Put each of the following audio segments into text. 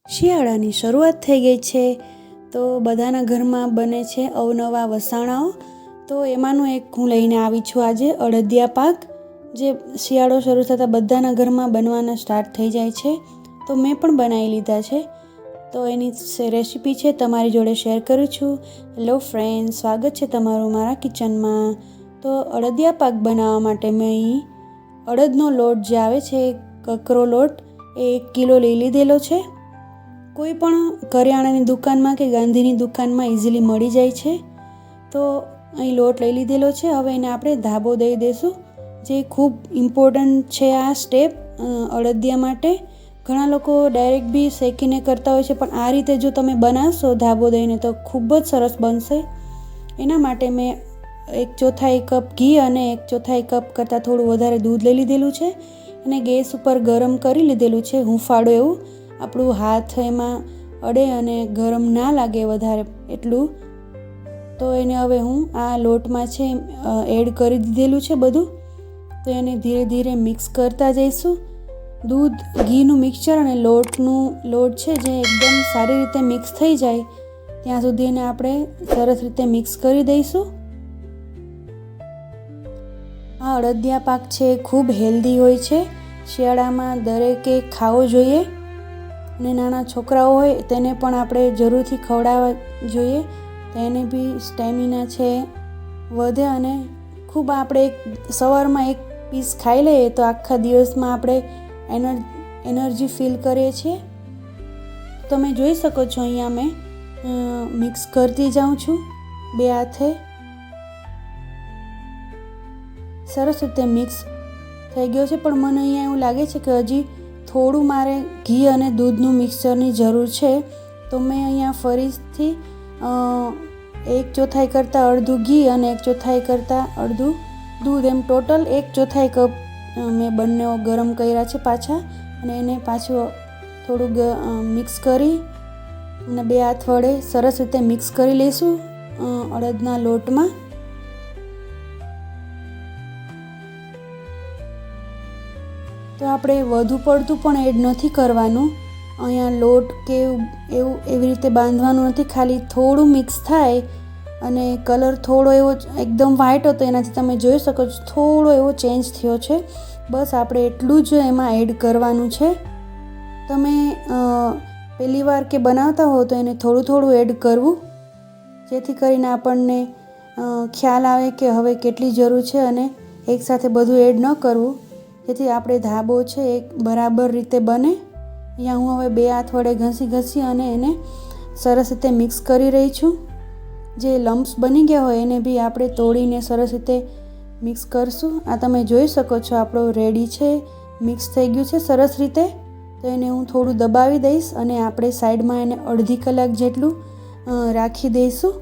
શિયાળાની શરૂઆત થઈ ગઈ છે તો બધાના ઘરમાં બને છે અવનવા વસાણાઓ. તો એમાંનું એક હું લઈને આવી છું આજે, અડદિયા પાક, જે શિયાળો શરૂ થતાં બધાના ઘરમાં બનવાના સ્ટાર્ટ થઈ જાય છે. તો મેં પણ બનાવી લીધા છે. તો એની રેસીપી છે તમારી જોડે શેર કરું છું. હેલો ફ્રેન્ડ, સ્વાગત છે તમારું મારા કિચનમાં. તો અડદિયા પાક બનાવવા માટે મેં અહીં અડદનો લોટ જે આવે છે, કકરો લોટ, એ 1 કિલો લઈ લીધેલો છે. કોઈ પણ કરિયાણાની દુકાનમાં કે ગાંધીની દુકાનમાં ઇઝીલી મળી જાય છે. તો અહીં લોટ લઈ લીધેલો છે. હવે એને આપણે ધાબો દઈ દઈશું, જે ખૂબ ઇમ્પોર્ટન્ટ છે આ સ્ટેપ અડદિયા માટે. ઘણા લોકો ડાયરેક્ટ બી શેકીને કરતા હોય છે, પણ આ રીતે જો તમે બનાવશો ધાબો દઈને તો ખૂબ જ સરસ બનશે. એના માટે મેં 1/4 કપ ઘી અને 1/4 કપ કરતાં થોડું વધારે દૂધ લઈ લીધેલું છે. અને ગેસ ઉપર ગરમ કરી લીધેલું છે, હુંફાળો એવું, આપણું હાથ એમાં અડે અને ગરમ ના લાગે વધારે એટલું. તો એને હવે હું આ લોટમાં છે એડ કરી દીધેલું છે બધું. તો એને ધીરે ધીરે મિક્સ કરતા જઈશું. દૂધ ઘીનું મિક્સચર અને લોટ છે જે એકદમ સારી રીતે મિક્સ થઈ જાય ત્યાં સુધી એને આપણે સરસ રીતે મિક્સ કરી દઈશું. આ અડદિયા પાક છે ખૂબ હેલ્ધી હોય છે. શિયાળામાં દરેકે ખાવો જોઈએ. અને નાના છોકરાઓ હોય તેને પણ આપણે જરૂરથી ખવડાવવા જોઈએ. તો એને બી સ્ટેમિના છે વધે. અને ખૂબ આપણે સવારમાં 1 પીસ ખાઈ લઈએ તો આખા દિવસમાં આપણે એનર્જી ફીલ કરીએ છીએ. તમે જોઈ શકો છો અહીંયા મેં મિક્સ કરતી જાઉં છું 2 હાથે. સરસ રીતે મિક્સ થઈ ગયો છે, પણ મને અહીંયા એવું લાગે છે કે હજી થોડું મારે ઘી અને દૂધનું મિક્સચરની જરૂર છે. તો મેં અહીંયા ફરીથી 1/4 કરતાં અડધું ઘી અને 1/4 કરતાં અડધું દૂધ, એમ ટોટલ 1/4 કપ મેં બંને ગરમ કર્યા છે પાછા. અને એને પાછું થોડું મિક્સ કરી અને 2 હાથ વડે સરસ રીતે મિક્સ કરી લઈશું અડદના લોટમાં. તો આપણે વધુ પડતું પણ એડ નથી કરવાનું. અહીંયા લોટ કે એવી રીતે બાંધવાનું નથી. ખાલી થોડું મિક્સ થાય અને કલર થોડો એવો એકદમ વ્હાઈટ હતો, એનાથી તમે જોઈ શકો છો થોડો એવો ચેન્જ થયો છે. બસ આપણે એટલું જ એમાં એડ કરવાનું છે. તમે પહેલી વાર કે બનાવતા હો તો એને થોડું થોડું એડ કરવું, જેથી કરીને આપણને ખ્યાલ આવે કે હવે કેટલી જરૂર છે, અને એકસાથે બધું એડ ન કરવું, જેથી આપણે ધાબો છે એ બરાબર રીતે બને. અહીંયા હું હવે 2 હાથ વડે ઘસી અને એને સરસ રીતે મિક્સ કરી રહી છું. જે લમ્પ્સ બની ગયા હોય એને બી આપણે તોડીને સરસ રીતે મિક્સ કરશું. આ તમે જોઈ શકો છો આપણો રેડી છે, મિક્સ થઈ ગયું છે સરસ રીતે. તો એને હું થોડું દબાવી દઈશ અને આપણે સાઈડમાં એને અડધી કલાક જેટલું રાખી દઈશું.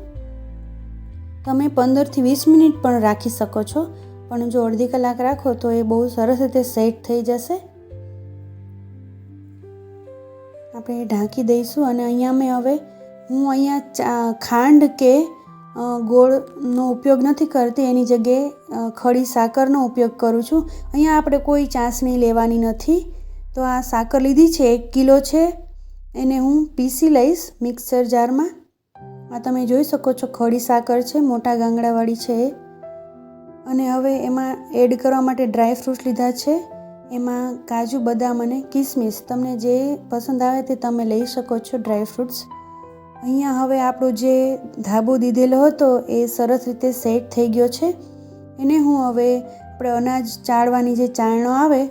તમે 15 થી 20 મિનિટ પણ રાખી શકો છો, પણ જો અડધી કલાક રાખો તો એ બહુ સરસ રીતે સેટ થઈ જશે. આપણે ઢાંકી દઈશું. અને અહીંયા હું ખાંડ કે ગોળનો ઉપયોગ નથી કરતી, એની જગ્યાએ ખડી સાકરનો ઉપયોગ કરું છું. અહીંયા આપણે કોઈ ચાસણી લેવાની નથી. તો આ સાકર લીધી છે, 1 કિલો છે, એને હું પીસી લઈશ મિક્સર જારમાં. આ તમે જોઈ શકો છો ખડી સાકર છે, મોટા ગાંગડાવાળી છે એ. અને હવે એમાં એડ કરવા માટે ડ્રાય ફ્રૂટ્સ લીધા છે. એમાં કાજુ, બદામ અને કિસમિસ, તમને જે પસંદ આવે તે તમે લઈ શકો છો ડ્રાય ફ્રૂટ્સ. અહીંયા હવે આપણો જે ધાબો દીધેલો હતો એ સરસ રીતે સેટ થઈ ગયો છે. એને હું હવે આપણે અનાજ ચાળવાની જે ચાળણો આવે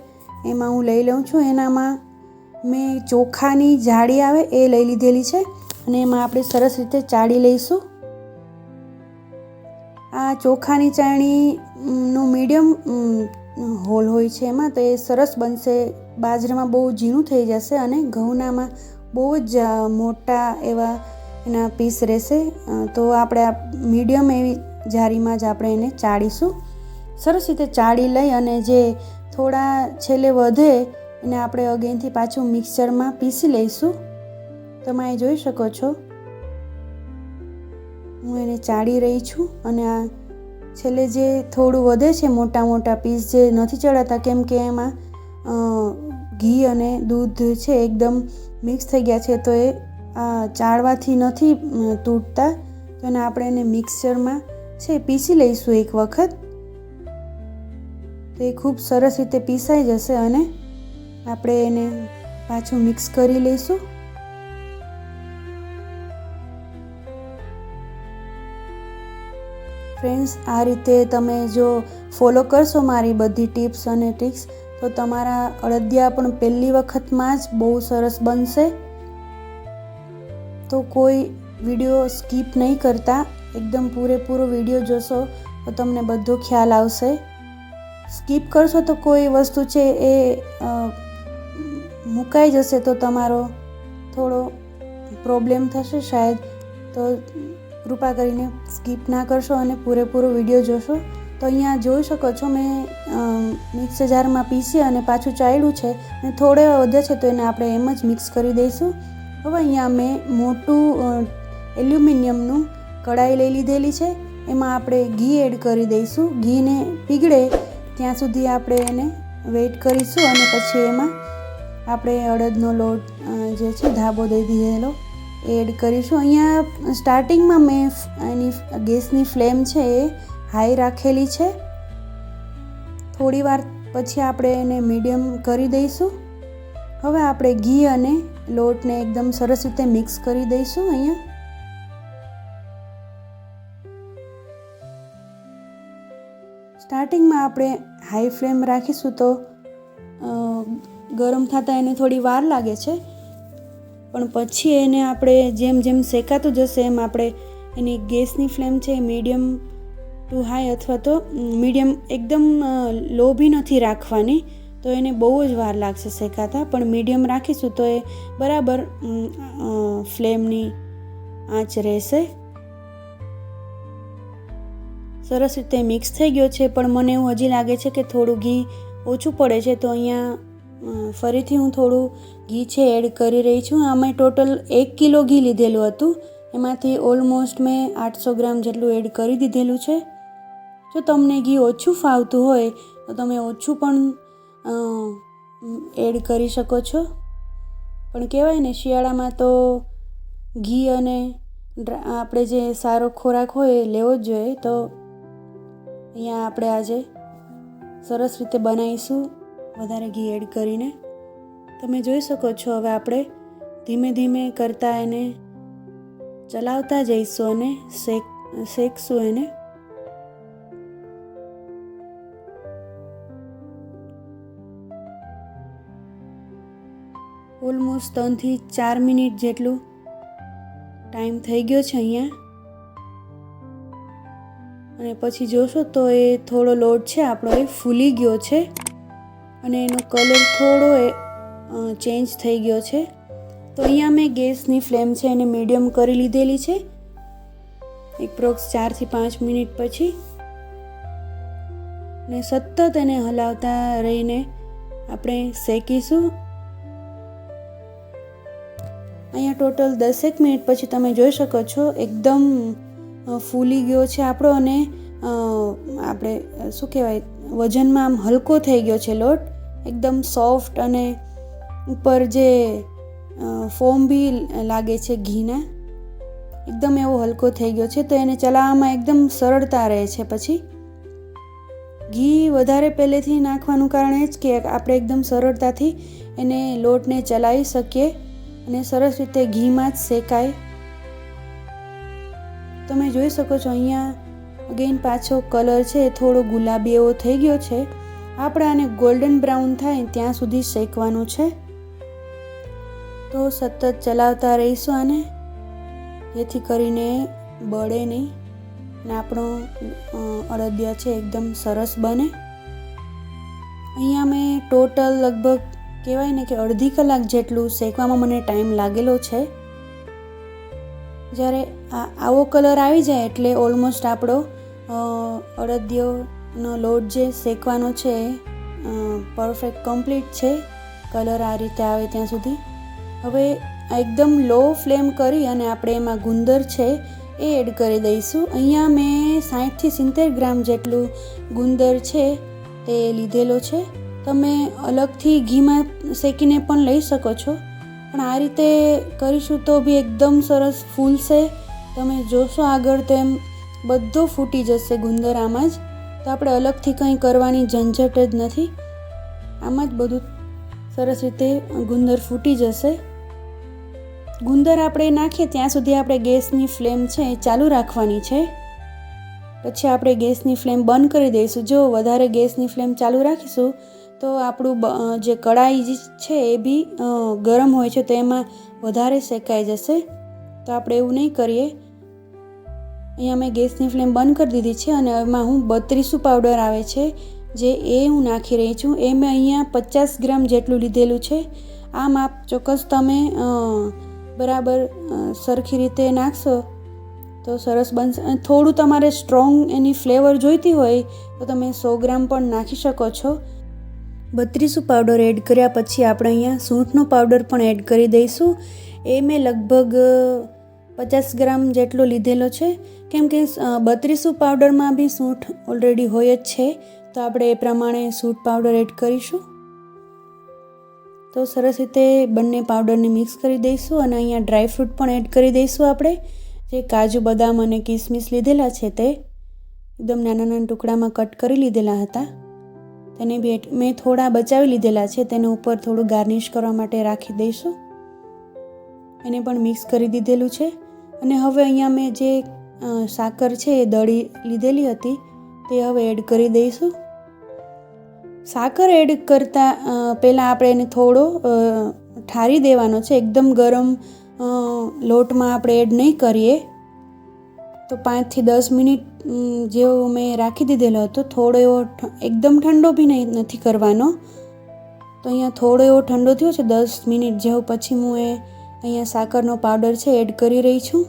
એમાં હું લઈ લઉં છું. એનામાં મેં ચોખાની જાળી આવે એ લઈ લીધેલી છે, અને એમાં આપણે સરસ રીતે ચાળી લઈશું. આ ચોખાની ચાળણીનું મીડિયમ હોલ હોય છે એમાં, તો એ સરસ બનશે. બાજરામાં બહુ ઝીણું થઈ જશે અને ઘઉંનામાં બહુ જ મોટા એવા એના પીસ રહેશે. તો આપણે આ મીડિયમ એવી જારીમાં જ આપણે એને ચાળીશું. સરસ રીતે ચાળી લઈ અને જે થોડા છેલ્લે વધે એને આપણે અગેનથી પાછું મિક્સચરમાં પીસી લઈશું. તમે અહીં જોઈ શકો છો હું એને ચાળી રહી છું. અને આ છેલ્લે જે થોડું વધે છે મોટા મોટા પીસ જે નથી ચડાતા, કેમ કે એમાં ઘી અને દૂધ છે એકદમ મિક્સ થઈ ગયા છે, તો એ ચાળવાથી નથી તૂટતા. તો એને આપણે એને મિક્સચરમાં છે પીસી લઈશું એક વખત. તો એ ખૂબ સરસ રીતે પીસાઈ જશે અને આપણે એને પાછું મિક્સ કરી લઈશું. ફ્રેન્ડ્સ, આ રીતે તમે જો ફોલો કરશો મારી બધી ટિપ્સ અને ટ્રિક્સ, તો તમારા અળદિયા પણ પહેલી વખતમાં જ બહુ સરસ બનશે. તો કોઈ વિડીયો સ્કીપ નહીં કરતા, એકદમ પૂરેપૂરો વિડીયો જોશો તો તમને બધો ખ્યાલ આવશે. સ્કીપ કરશો તો કોઈ વસ્તુ છે એ મુકાઈ જશે, તો તમારો થોડો પ્રોબ્લેમ થશે શાયદ. તો કૃપા કરીને સ્કીપ ના કરશો અને પૂરેપૂરો વિડીયો જોશો. તો અહીંયા જોઈ શકો છો મેં મિક્સર જારમાં પીસી અને પાછું ચાળ્યું છે અને થોડે વધે છે, તો એને આપણે એમ જ મિક્સ કરી દઈશું. હવે અહીંયા મેં મોટું એલ્યુમિનિયમનું કઢાઈ લઈ લીધેલી છે. એમાં આપણે ઘી એડ કરી દઈશું. ઘીને પીગળે ત્યાં સુધી આપણે એને વેઇટ કરીશું અને પછી એમાં આપણે અડદનો લોટ જે છે ધાબો દઈ દીધેલો એડ કરીશું. અહીંયા સ્ટાર્ટિંગમાં મેં એની ગેસની ફ્લેમ છે એ હાઈ રાખેલી છે. થોડી વાર પછી આપણે એને મીડિયમ કરી દઈશું. હવે આપણે ઘી અને લોટને એકદમ સરસ રીતે મિક્સ કરી દઈશું. અહીંયા સ્ટાર્ટિંગમાં આપણે હાઈ ફ્લેમ રાખીશું તો ગરમ થતાં એને થોડી વાર લાગે છે, પણ પછી એને આપણે જેમ જેમ શેકાતું જશે એમ આપણે એની ગેસની ફ્લેમ છે મીડિયમ ટુ હાઈ અથવા તો મીડિયમ, એકદમ લો બી નથી રાખવાની, તો એને બહુ જ વાર લાગશે શેકાતા. પણ મીડિયમ રાખીશું તો એ બરાબર ફ્લેમની આંચ રહેશે. સરસ રીતે મિક્સ થઈ ગયો છે, પણ મને એવું હજી લાગે છે કે થોડું ઘી ઓછું પડે છે, તો અહીંયા ફરીથી હું થોડું ઘી છે એડ કરી રહી છું. આમાં ટોટલ 1 કિલો ઘી લીધેલું હતું, એમાંથી ઓલમોસ્ટ મેં 800 ગ્રામ જેટલું એડ કરી દીધેલું છે. જો તમને ઘી ઓછું ફાવતું હોય તો તમે ઓછું પણ એડ કરી શકો છો. પણ કહેવાય ને, શિયાળામાં તો ઘી અને આપણે જે સારો ખોરાક હોય એ લેવો જ જોઈએ. તો અહીંયા આપણે આજે સરસ રીતે બનાવીશું વધારે ઘી એડ કરીને. તમે જોઈ શકો છો. હવે આપણે ધીમે ધીમે કરતાં એને ચલાવતા જઈશું અને શેકશું એને. ઓલમોસ્ટ 3 થી 4 મિનિટ જેટલું ટાઈમ થઈ ગયો છે અહીંયા. અને પછી જોશો તો એ થોડો લોટ છે આપણો એ ફૂલી ગયો છે અને એનો કલર થોડો ચેન્જ થઈ ગયો છે. તો અહીંયા મેં ગેસની ફ્લેમ છે એને મીડિયમ કરી લીધેલી છે. એપ્રોક્સ 4 થી 5 મિનિટ પછી ને સતત એને હલાવતા રહીને આપણે શેકીશું. અહીંયા ટોટલ 10 મિનિટ પછી તમે જોઈ શકો છો એકદમ ફૂલી ગયો છે આપણો અને આપણે શું કહેવાય, વજનમાં આમ હલકો થઈ ગયો છે લોટ, એકદમ સોફ્ટ અને ઉપર જે ફોમ બી લાગે છે ઘીના, એકદમ એવો હલકો થઈ ગયો છે. તો એને ચલાવવામાં એકદમ સરળતા રહે છે. પછી ઘી વધારે પહેલેથી નાખવાનું કારણ એ જ કે આપણે એકદમ સરળતાથી એને લોટને ચલાવી શકીએ અને સરસ રીતે ઘીમાં જ શેકાય. તમે જોઈ શકો છો અહીંયા અગેન પાછો કલર છે થોડો ગુલાબી એવો થઈ ગયો છે. આપણે આને ગોલ્ડન બ્રાઉન થાય ત્યાં સુધી શેકવાનું છે. તો સતત ચલાવતા રહીશું આને, જેથી કરીને બળે નહીં અને આપણો અડદિયા છે એકદમ સરસ બને. અહીંયા મેં ટોટલ લગભગ કહેવાય ને કે અડધી કલાક જેટલું શેકવામાં મને ટાઈમ લાગેલો છે. જ્યારે આવો કલર આવી જાય એટલે ઓલમોસ્ટ આપણો અડદિયાનો લોટ જે શેકવાનો છે પરફેક્ટ કમ્પ્લીટ છે. કલર આ રીતે આવે ત્યાં સુધી. હવે એકદમ લો ફ્લેમ કરી અને આપણે એમાં ગુંદર છે એ એડ કરી દઈશું. અહીંયા મેં 60 થી 70 ગ્રામ જેટલું ગુંદર છે તે લીધેલો છે તમે અલગથી ઘીમાં શેકીને પણ લઈ શકો છો, પણ આ રીતે કરીશું તો બી એકદમ સરસ ફૂલશે. તમે જોશો આગળ તો એમ બધો ફૂટી જશે ગુંદર આમાં જ. તો આપણે અલગથી કંઈ કરવાની ઝંઝટ જ નથી, આમાં જ બધું સરસ રીતે ગુંદર ફૂટી જશે. ગુંદર આપણે નાખીએ ત્યાં સુધી આપણે ગેસની ફ્લેમ છે એ ચાલુ રાખવાની છે. પછી આપણે ગેસની ફ્લેમ બંધ કરી દઈશું. જો વધારે ગેસની ફ્લેમ ચાલુ રાખીશું તો આપણું જે કઢાઈ છે એ બી ગરમ હોય છે તો એમાં વધારે શેકાઈ જશે. તો આપણે એવું નહીં કરીએ. અહીંયા મેં ગેસની ફ્લેમ બંધ કરી દીધી છે અને એમાં હું 32 પાવડર આવે છે જે હું નાખી રહી છું. એ મેં અહીંયા 50 ગ્રામ જેટલું લીધેલું છે. આ માપ ચોક્કસ તમે બરાબર સરખી રીતે નાખશો તો સરસ બનશે. થોડું તમારે સ્ટ્રોંગ એની ફ્લેવર જોઈતી હોય તો તમે 100 ગ્રામ પણ નાખી શકો છો. 32 પાવડર એડ કર્યા પછી આપણે અહીંયા સૂંઠનો પાવડર પણ એડ કરી દઈશું. એ મેં લગભગ 50 ગ્રામ જેટલો લીધેલો છે, કેમ કે 32 પાવડરમાં બી સૂંઠ ઓલરેડી હોય જ છે, તો આપણે એ પ્રમાણે સૂંઠ પાવડર એડ કરીશું. તો સરસ રીતે બંને પાવડરને મિક્સ કરી દઈશું અને અહીંયા ડ્રાયફ્રૂટ પણ એડ કરી દઈશું. આપણે જે કાજુ બદામ અને કિસમિસ લીધેલા છે તે એકદમ નાના નાના ટુકડામાં કટ કરી લીધેલા હતા, તેને બી મેં થોડા બચાવી લીધેલા છે, તેને ઉપર થોડું ગાર્નિશ કરવા માટે રાખી દઈશું. એને પણ મિક્સ કરી દીધેલું છે. અને હવે અહીંયા મેં જે સાકર છે એ દળી લીધેલી હતી તે હવે એડ કરી દઈશું. સાકર એડ કરતાં પહેલાં આપણે એને થોડો ઠારી દેવાનો છે. એકદમ ગરમ લોટમાં આપણે એડ નહીં કરીએ. તો 5 થી 10 મિનિટ જેવો મેં રાખી દીધેલો હતો. થોડો એવો એકદમ ઠંડો બી નથી કરવાનો. તો અહીંયા થોડો એવો ઠંડો થયો છે 10 મિનિટ જેવો. પછી હું અહીંયા સાકરનો પાવડર છે એડ કરી રહી છું.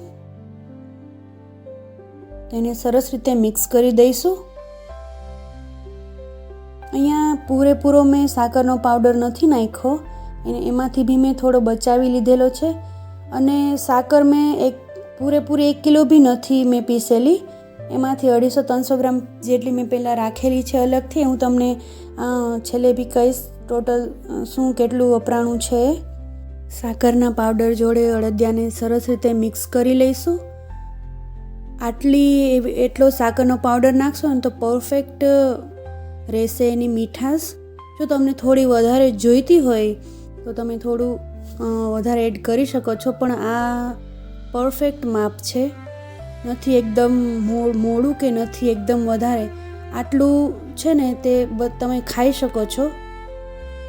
તેને સરસ રીતે મિક્સ કરી દઈશું. અહીંયા પૂરેપૂરો મેં સાકરનો પાવડર નથી નાખ્યો, એમાંથી બી મેં થોડો બચાવી લીધેલો છે. અને સાકર મેં પૂરેપૂરી 1 કિલો બી નથી મેં પીસેલી, એમાંથી 250-300 ગ્રામ જેટલી મેં પહેલાં રાખેલી છે અલગથી. હું તમને છેલ્લે બી કહીશ ટોટલ શું કેટલું વપરાણું છે. સાકરના પાવડર જોડે અળદિયાને સરસ રીતે મિક્સ કરી લઈશું. એટલો સાકરનો પાવડર નાખશો ને તો પરફેક્ટ રહેશે એની મીઠાશ. જો તમને થોડી વધારે જોઈતી હોય તો તમે થોડું વધારે એડ કરી શકો છો, પણ આ પરફેક્ટ માપ છે. નથી એકદમ મોડું કે નથી એકદમ વધારે. આટલું છે ને તે તમે ખાઈ શકો છો.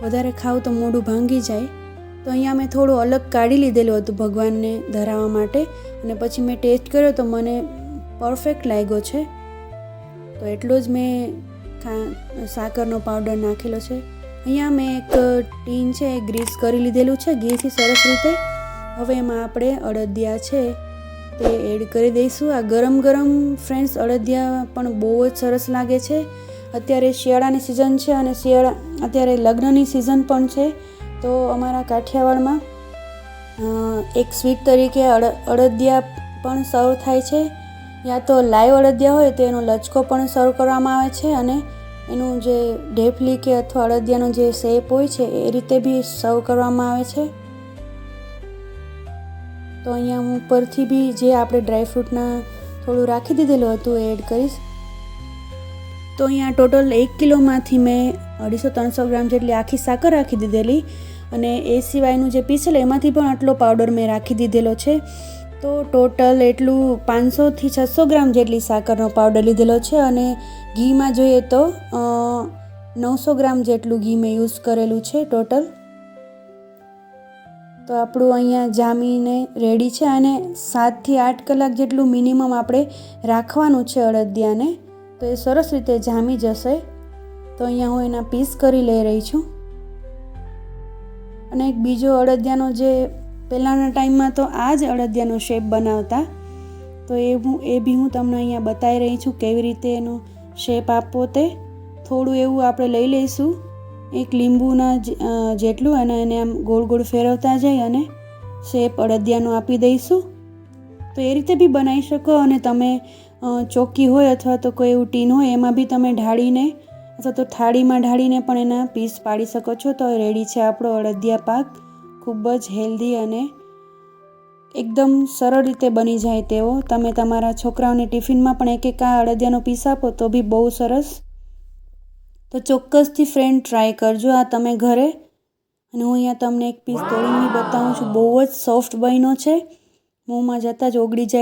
વધારે ખાવ તો મોઢું ભાંગી જાય. તો અહીંયા મેં થોડું અલગ કાઢી લીધેલું હતું ભગવાનને ધરાવવા માટે, અને પછી મેં ટેસ્ટ કર્યો તો મને પરફેક્ટ લાગ્યો છે. તો એટલો જ મેં સાકરનો પાવડર નાખેલો છે. અહીંયા મેં એક ટીન છે ગ્રીસ કરી લીધેલું છે ઘીથી સરસ રીતે. હવે એમાં આપણે અળદિયા છે તે એડ કરી દઈશું. આ ગરમ ગરમ ફ્રેન્ડ્સ અળદિયા પણ બહુ જ સરસ લાગે છે. અત્યારે શિયાળાની સિઝન છે અને અત્યારે લગ્નની સિઝન પણ છે. તો અમારા કાઠિયાવાડમાં એક સ્વીટ તરીકે અળદિયા પણ સર્વ થાય છે. યા તો લાઈવ અળદિયા હોય તો એનો લચકો પણ સર્વ કરવામાં આવે છે, અને એનું જે ઢેફલી કે અથવા અળદિયાનો જે શેપ હોય છે એ રીતે બી સર્વ કરવામાં આવે છે. તો અહીંયા હું ઉપરથી બી જે આપણે ડ્રાયફ્રૂટના થોડું રાખી દીધેલું હતું એ એડ કરીશ. તો અહીંયા ટોટલ 1 કિલોમાંથી મેં 250-300 ગ્રામ જેટલી આખી સાકર રાખી દીધેલી, અને એ સિવાયનું જે પીસેલું એમાંથી પણ આટલો પાવડર મેં રાખી દીધેલો છે. તો ટોટલ એટલું 500 થી 600 ગ્રામ જેટલી સાકરનો પાવડર લીધેલો છે. અને ઘીમાં જોઈએ તો 900 ગ્રામ જેટલું ઘી મેં યુઝ કરેલું છે ટોટલ. તો આપણું અહીંયા જામીને રેડી છે, અને 7 થી 8 કલાક જેટલું મિનિમમ આપણે રાખવાનું છે અળદિયાને, તો એ સરસ રીતે જામી જશે. તો અહીંયા હું એના પીસ કરી લઈ રહી છું. અને એક બીજો અળદિયાનો જે પહેલાંના ટાઈમમાં તો આ જ અળદિયાનો શેપ બનાવતા, તો એ બી હું તમને અહીંયા બતાવી રહી છું કેવી રીતે એનો શેપ આપવો તે. થોડું એવું આપણે લઈ લઈશું, એક લીંબુના જેટલું, અને એને આમ ગોળ ગોળ ફેરવતા જઈ અને શેપ અળદિયાનો આપી દઈશું. તો એ રીતે બી બનાવી શકો. અને તમે ચોકી હોય અથવા તો કોઈ એવું ટીન હોય એમાં બી તમે ઢાળીને અથવા તો થાળીમાં ઢાળીને પણ એના પીસ પાડી શકો છો. તો રેડી છે આપણો અડદિયા પાક. ખૂબ જ હેલ્ધી અને એકદમ સરળ રીતે બની જાય તેવો. તમે તમારા છોકરાઓને ટિફિનમાં પણ એક આ અડદિયાનો પીસ આપો તો બી બહુ સરસ. તો ચોક્કસથી ફ્રેન્ડ ટ્રાય કરજો આ તમે ઘરે. અને હું અહીંયા તમને એક પીસ તોડીને બતાવું છું. બહુ જ સોફ્ટ બન્યો છે, મોંમાં જતાં જ ઓગળી જાય